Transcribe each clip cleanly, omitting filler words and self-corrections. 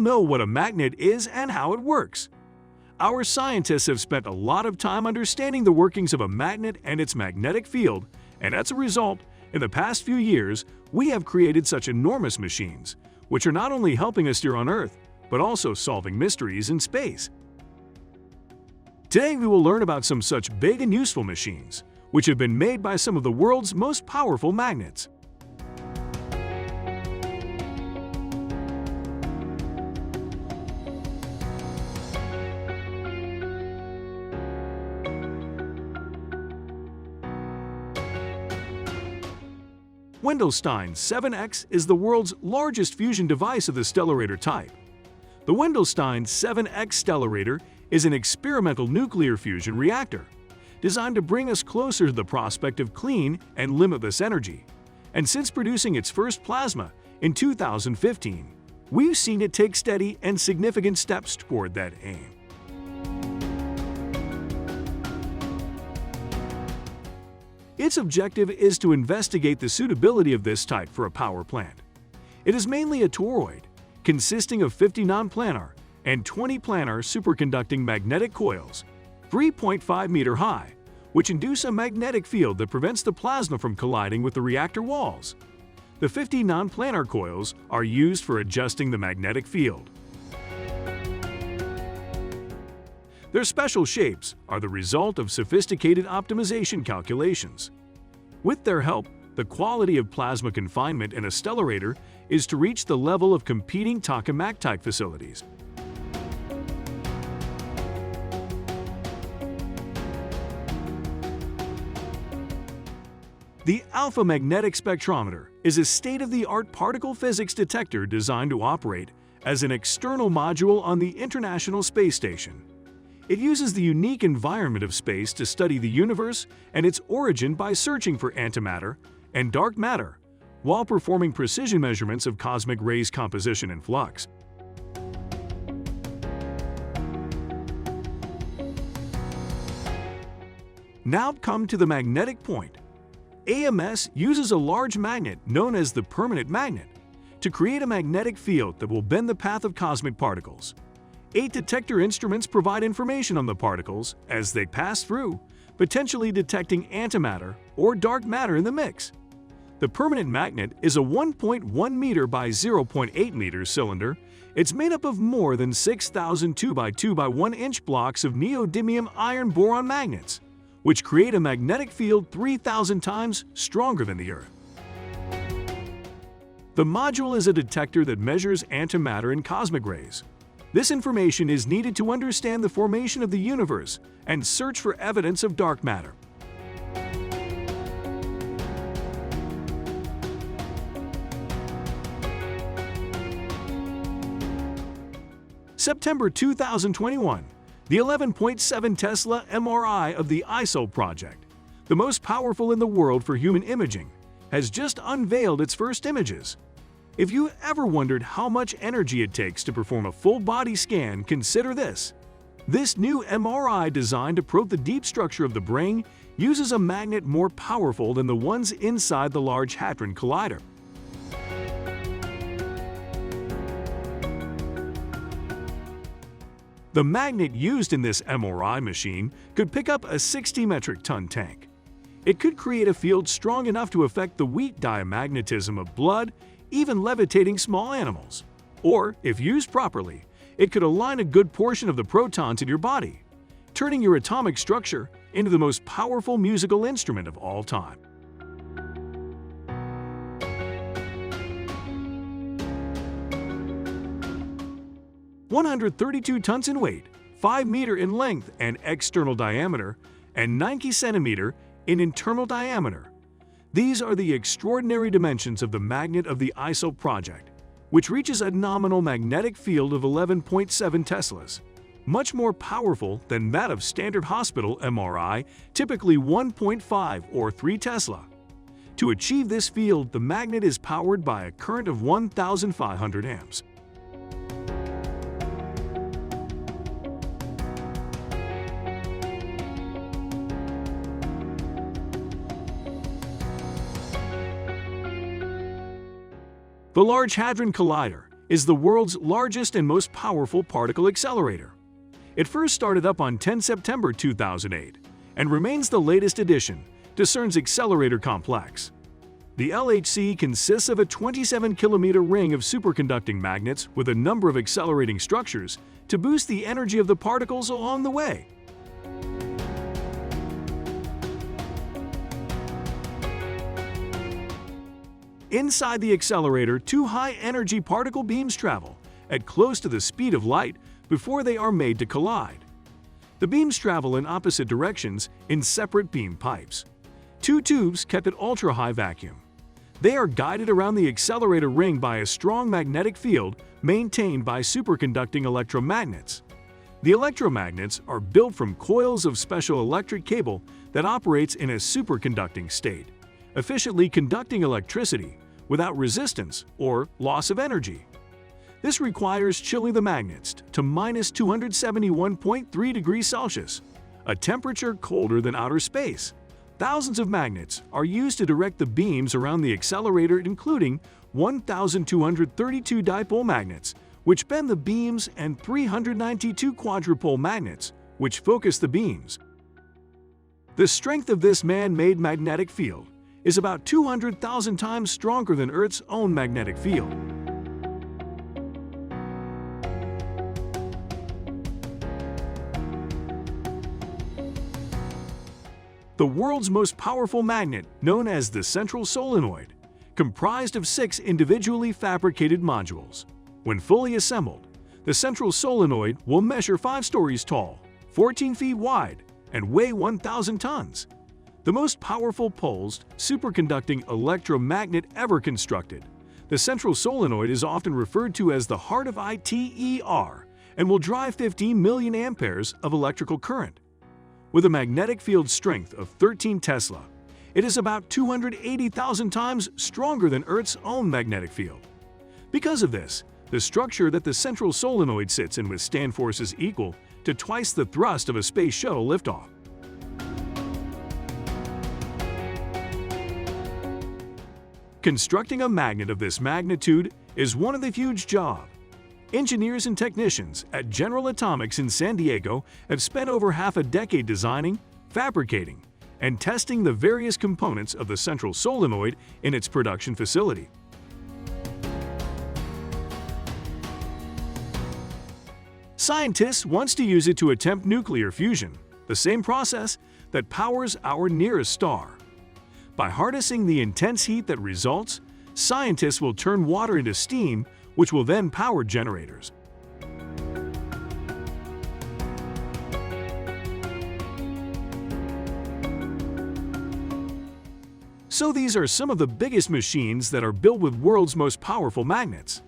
know what a magnet is and how it works. Our scientists have spent a lot of time understanding the workings of a magnet and its magnetic field, and as a result, in the past few years, we have created such enormous machines, which are not only helping us here on Earth, but also solving mysteries in space. Today we will learn about some such big and useful machines, which have been made by some of the world's most powerful magnets. Wendelstein 7X is the world's largest fusion device of the Stellerator type. The Wendelstein 7X Stellerator is an experimental nuclear fusion reactor designed to bring us closer to the prospect of clean and limitless energy. And since producing its first plasma in 2015, we've seen it take steady and significant steps toward that aim. Its objective is to investigate the suitability of this type for a power plant. It is mainly a toroid, consisting of 50 non-planar and 20 planar superconducting magnetic coils, 3.5 meter high, which induce a magnetic field that prevents the plasma from colliding with the reactor walls. The 50 non-planar coils are used for adjusting the magnetic field. Their special shapes are the result of sophisticated optimization calculations. With their help, the quality of plasma confinement in a stellarator is to reach the level of competing tokamak-type facilities. The Alpha Magnetic Spectrometer is a state-of-the-art particle physics detector designed to operate as an external module on the International Space Station. It uses the unique environment of space to study the universe and its origin by searching for antimatter and dark matter, while performing precision measurements of cosmic rays composition and flux. Now come to the magnetic point. AMS uses a large magnet known as the permanent magnet to create a magnetic field that will bend the path of cosmic particles. 8 detector instruments provide information on the particles as they pass through, potentially detecting antimatter or dark matter in the mix. The permanent magnet is a 1.1 meter by 0.8 meter cylinder. It's made up of more than 6,000 2 by 2 by 1 inch blocks of neodymium iron boron magnets, which create a magnetic field 3,000 times stronger than the Earth. The module is a detector that measures antimatter and cosmic rays. This information is needed to understand the formation of the universe and search for evidence of dark matter. September 2021, the 11.7 Tesla MRI of the ISO project, the most powerful in the world for human imaging, has just unveiled its first images. If you ever wondered how much energy it takes to perform a full-body scan, consider this. This new MRI designed to probe the deep structure of the brain uses a magnet more powerful than the ones inside the Large Hadron Collider. The magnet used in this MRI machine could pick up a 60 metric ton tank. It could create a field strong enough to affect the weak diamagnetism of blood, even levitating small animals. Or, if used properly, it could align a good portion of the protons in your body, turning your atomic structure into the most powerful musical instrument of all time. "132 tons in weight, 5 meter in length and external diameter, and 90 centimeter in internal diameter. These are the extraordinary dimensions of the magnet of the ISO project, which reaches a nominal magnetic field of 11.7 Teslas, much more powerful than that of standard hospital MRI, typically 1.5 or 3 Tesla. To achieve this field, the magnet is powered by a current of 1,500 amps. The Large Hadron Collider is the world's largest and most powerful particle accelerator. It first started up on 10 September 2008 and remains the latest addition to CERN's accelerator complex. The LHC consists of a 27-kilometer ring of superconducting magnets with a number of accelerating structures to boost the energy of the particles along the way. Inside the accelerator, two high-energy particle beams travel at close to the speed of light before they are made to collide. The beams travel in opposite directions in separate beam pipes. Two tubes kept at ultra-high vacuum. They are guided around the accelerator ring by a strong magnetic field maintained by superconducting electromagnets. The electromagnets are built from coils of special electric cable that operates in a superconducting state, efficiently conducting electricity without resistance or loss of energy. This requires chilling the magnets to minus 271.3 degrees Celsius, a temperature colder than outer space. Thousands of magnets are used to direct the beams around the accelerator, including 1,232 dipole magnets, which bend the beams, and 392 quadrupole magnets, which focus the beams. The strength of this man-made magnetic field is about 200,000 times stronger than Earth's own magnetic field. The world's most powerful magnet, known as the central solenoid, comprised of 6 individually fabricated modules. When fully assembled, the central solenoid will measure 5 stories tall, 14 feet wide, and weigh 1,000 tons. The most powerful pulsed, superconducting electromagnet ever constructed, the central solenoid is often referred to as the heart of ITER and will drive 15 million amperes of electrical current. With a magnetic field strength of 13 Tesla, it is about 280,000 times stronger than Earth's own magnetic field. Because of this, the structure that the central solenoid sits in withstand forces equal to twice the thrust of a space shuttle liftoff. Constructing a magnet of this magnitude is one of the huge jobs. Engineers and technicians at General Atomics in San Diego have spent over half a decade designing, fabricating, and testing the various components of the central solenoid in its production facility. Scientists want to use it to attempt nuclear fusion, the same process that powers our nearest star. By harnessing the intense heat that results, scientists will turn water into steam, which will then power generators. So these are some of the biggest machines that are built with world's most powerful magnets.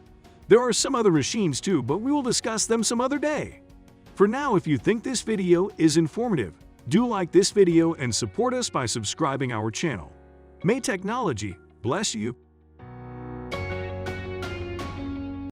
There are some other machines too, but we will discuss them some other day. For now, if you think this video is informative, do like this video and support us by subscribing our channel. May technology bless you.